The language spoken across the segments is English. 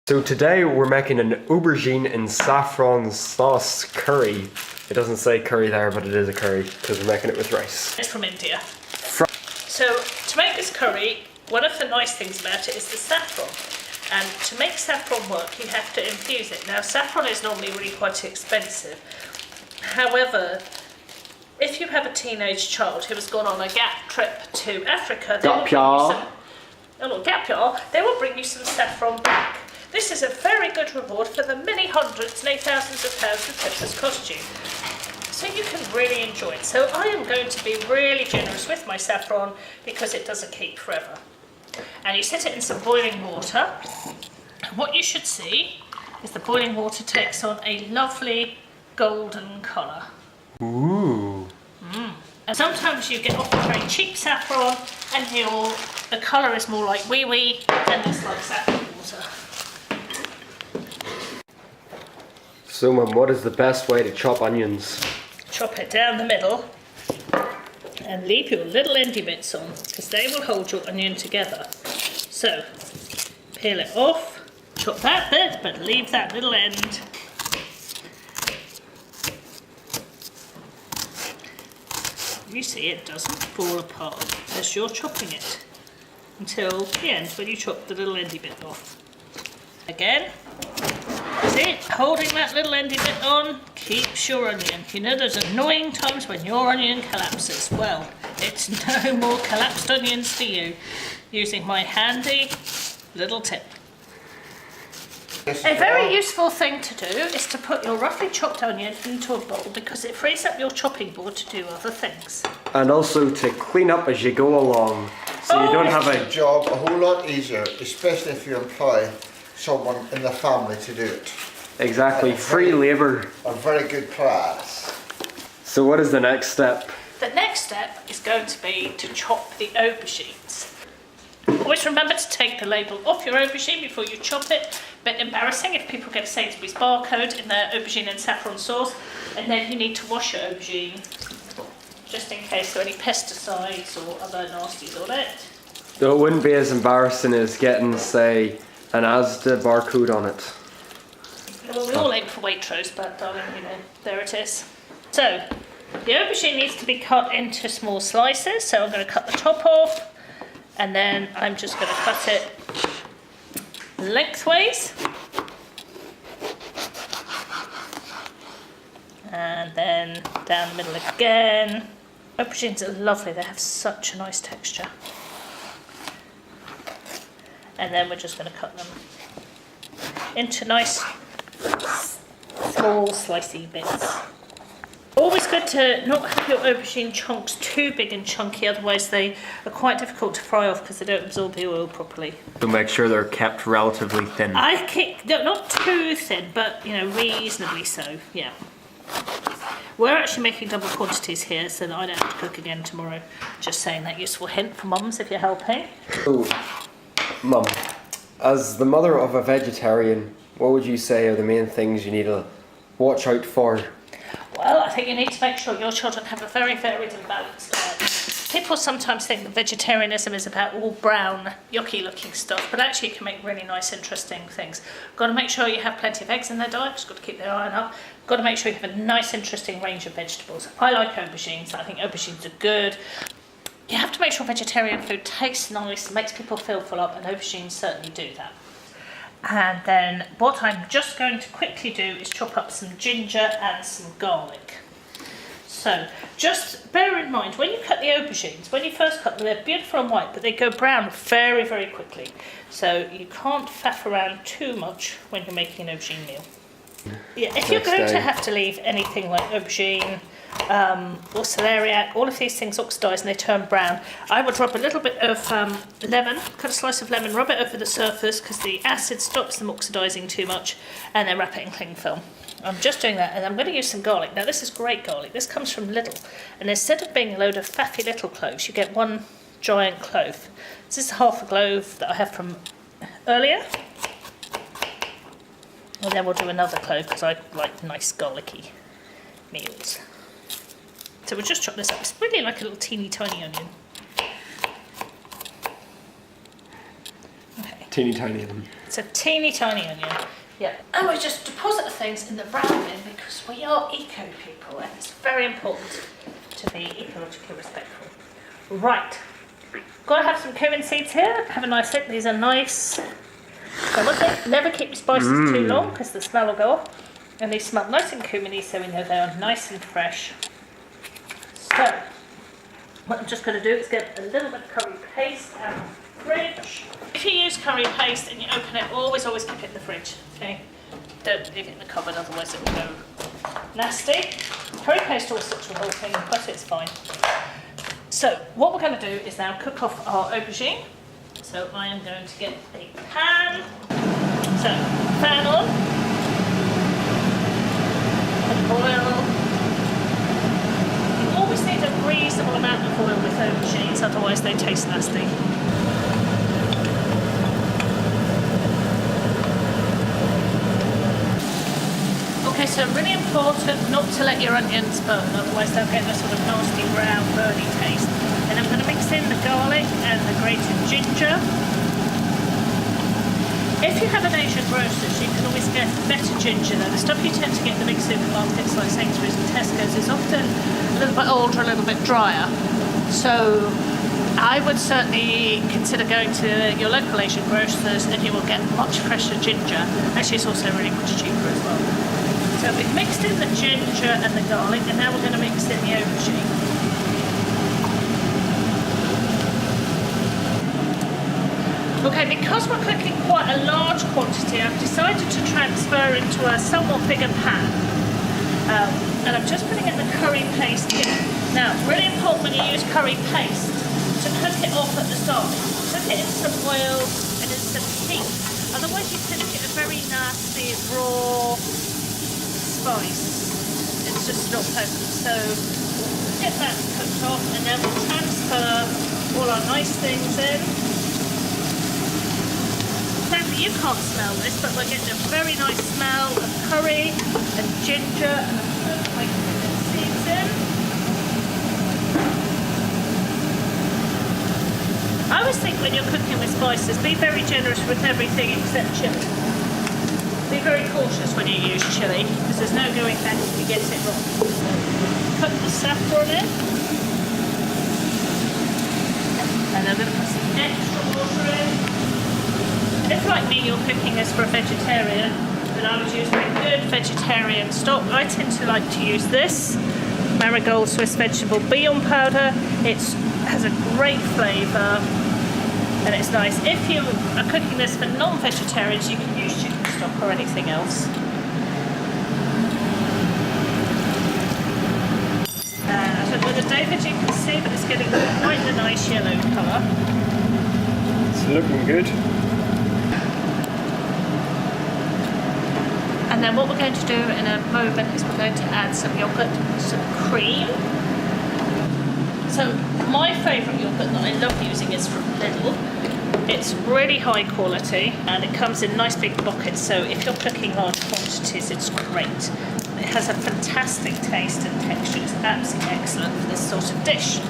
So today we're making an aubergine and saffron sauce curry. It doesn't say curry there, but it is a curry because we're making it with rice. It's from India. So to make this curry, one of the nice things about it is the saffron. And to make saffron work, you have to infuse it. Now, saffron is normally really quite expensive. However, if you have a teenage child who has gone on a gap trip to Africa, they will bring you some saffron back. This is a very good reward for the many hundreds, nay thousands of pounds the trip has cost you. So you can really enjoy it. So I am going to be really generous with my saffron because it doesn't keep forever. And you set it in some boiling water. And what you should see is the boiling water takes on a lovely golden colour. Ooh. And sometimes you get often very cheap saffron and the colour is more like wee-wee and less like saffron water. So Mum, what is the best way to chop onions? Chop it down the middle and leave your little endy bits on because they will hold your onion together. So peel it off, chop that bit but leave that little end. You see it doesn't fall apart as you're chopping it until the end when you chop the little endy bit off. Again, see, holding that little endy bit on keeps your onion. You know there's annoying times when your onion collapses. Well, it's no more collapsed onions for you using my handy little tip. A very useful thing to do is to put your roughly chopped onion into a bowl because it frees up your chopping board to do other things. And also to clean up as you go along, so you don't have a job a whole lot easier, especially if you employ someone in the family to do it. Exactly, free labour. A very good class. So what is the next step? The next step is going to be to chop the aubergines. Always remember to take the label off your aubergine before you chop it. A bit embarrassing if people get a Sainsbury's barcode in their aubergine and saffron sauce, and then you need to wash your aubergine just in case there are any pesticides or other nasties on it. So it wouldn't be as embarrassing as getting, say, an Asda barcode on it. Well, we all aim for Waitrose, but darling, you know, there it is. So, the aubergine needs to be cut into small slices, so I'm going to cut the top off, and then I'm just going to cut it lengthways. And then down the middle again. Aubergines are lovely, they have such a nice texture. And then we're just going to cut them into nice small slicey bits. Always good to not have your aubergine chunks too big and chunky, otherwise they are quite difficult to fry off because they don't absorb the oil properly. So make sure they're kept relatively thin. No, not too thin, but you know, reasonably so, yeah. We're actually making double quantities here so that I don't have to cook again tomorrow. Just saying that useful hint for mums if you're helping. So, Mum, as the mother of a vegetarian, what would you say are the main things you need to watch out for? Well, I think you need to make sure your children have a very varied and balanced diet. People sometimes think that vegetarianism is about all brown, yucky looking stuff, but actually you can make really nice, interesting things. Got to make sure you have plenty of eggs in their diet, just got to keep their iron up. Got to make sure you have a nice, interesting range of vegetables. I like aubergines, I think aubergines are good. You have to make sure vegetarian food tastes nice, makes people feel full up, and aubergines certainly do that. And then what I'm just going to quickly do is chop up some ginger and some garlic. So just bear in mind, when you cut the aubergines, when you first cut them, they're beautiful and white, but they go brown very, very quickly. So you can't faff around too much when you're making an aubergine meal. Yeah, if you're going to have to leave anything like aubergine or celeriac, all of these things oxidise and they turn brown, I would rub a little bit of lemon, cut a slice of lemon, rub it over the surface because the acid stops them oxidising too much, and then wrap it in cling film. I'm just doing that, and I'm going to use some garlic. Now this is great garlic, this comes from Lidl, and instead of being a load of faffy little cloves, you get one giant clove. This is half a clove that I have from earlier. And then we'll do another clove because I like nice garlicky meals. So we'll just chop this up. It's really like a little teeny tiny onion. Okay. Teeny tiny one. It's a teeny tiny onion. Yeah. And we just deposit the things in the brown bin because we are eco people and it's very important to be ecologically respectful. Right. Got to have some cumin seeds here. Have a nice look. These are nice. So one thing, never keep your spices too long because the smell will go off. And they smell nice and cuminy, so we know they are nice and fresh. So, what I'm just going to do is get a little bit of curry paste out of the fridge. If you use curry paste and you open it, always keep it in the fridge, okay? Don't leave it in the cupboard, otherwise it will go nasty. Curry paste always sticks to the whole thing, but it's fine. So, what we're going to do is now cook off our aubergine. So, I am going to get a pan. So, pan on. Oil. You always need a reasonable amount of oil with aubergines, otherwise they taste nasty. Okay, so really important not to let your onions burn, otherwise they'll get a sort of nasty brown burny taste. And I'm going to mix in the garlic and the grated ginger. If you have an Asian grocers, you can always get better ginger though. The stuff you tend to get in the big supermarkets like Sainsbury's and Tesco's is often a little bit older, a little bit drier. So I would certainly consider going to your local Asian grocers and you will get much fresher ginger. Actually, it's also really much cheaper as well. So we've mixed in the ginger and the garlic, and now we're going to mix in the aubergine. Okay, because we're cooking quite a large quantity, I've decided to transfer into a somewhat bigger pan. And I'm just putting in the curry paste here. Now, really important when you use curry paste to cook it off at the start. Cook it in some oil and in some heat. Otherwise you tend to get a very nasty, raw spice. It's just not pleasant. So get that cooked off and then we'll transfer all our nice things in. Sadly, you can't smell this, but we're getting a very nice smell of curry and ginger, and I'm putting my cumin seeds in. I always think when you're cooking with spices, be very generous with everything except chili. Be very cautious when you use chili, because there's no going back if you get it wrong. Put the saffron in, and I'm going to put some extra water in. If, like me, you're cooking this for a vegetarian, then I would use a good vegetarian stock. I tend to like to use this Marigold Swiss vegetable bouillon powder. It has a great flavour and it's nice. If you are cooking this for non-vegetarians, you can use chicken stock or anything else. I don't know whether David you can see, but it's getting quite a nice yellow colour. It's looking good. And then what we're going to do in a moment is we're going to add some yoghurt, some cream. So my favourite yoghurt that I love using is from Lidl. It's really high quality and it comes in nice big buckets, so if you're cooking large quantities it's great. It has a fantastic taste and texture, it's absolutely excellent for this sort of dish.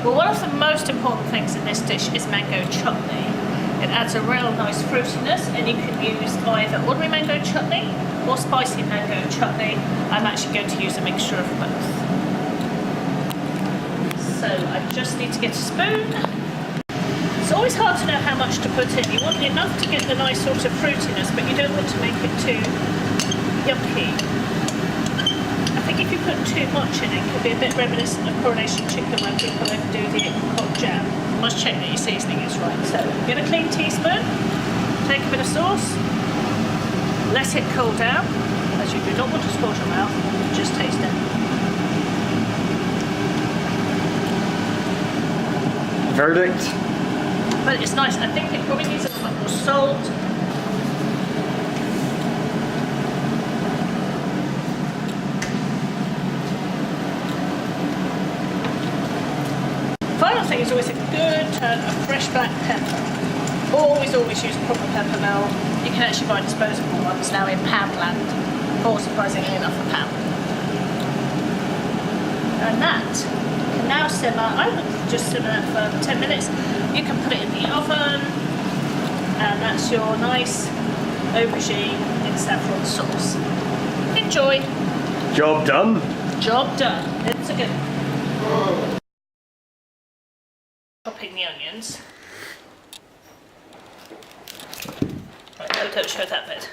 Well, one of the most important things in this dish is mango chutney. It adds a real nice fruitiness, and you can use either ordinary mango chutney or spicy mango chutney. I'm actually going to use a mixture of both. So I just need to get a spoon. It's always hard to know how much to put in. You want enough to get the nice sort of fruitiness, but you don't want to make it too yucky. I think if you put too much in, it could be a bit reminiscent of coronation chicken when people overdo the apricot jam. You must check that your seasoning is right. So get a clean teaspoon, take a bit of sauce, let it cool down, as you do not want to spoil your mouth, just taste it. Verdict? but it's nice. I think it probably needs a little bit more salt. Final thing is always a good turn of fresh black pepper. Always use proper pepper now. You can actually buy disposable ones now in Poundland, or surprisingly enough, a pound. And that can now simmer. I would just simmer for 10 minutes. You can put it in the oven, and that's your nice aubergine in saffron sauce. Enjoy. Job done. Job done. It's a good one. Chopping the onions. Right, no, don't show that bit.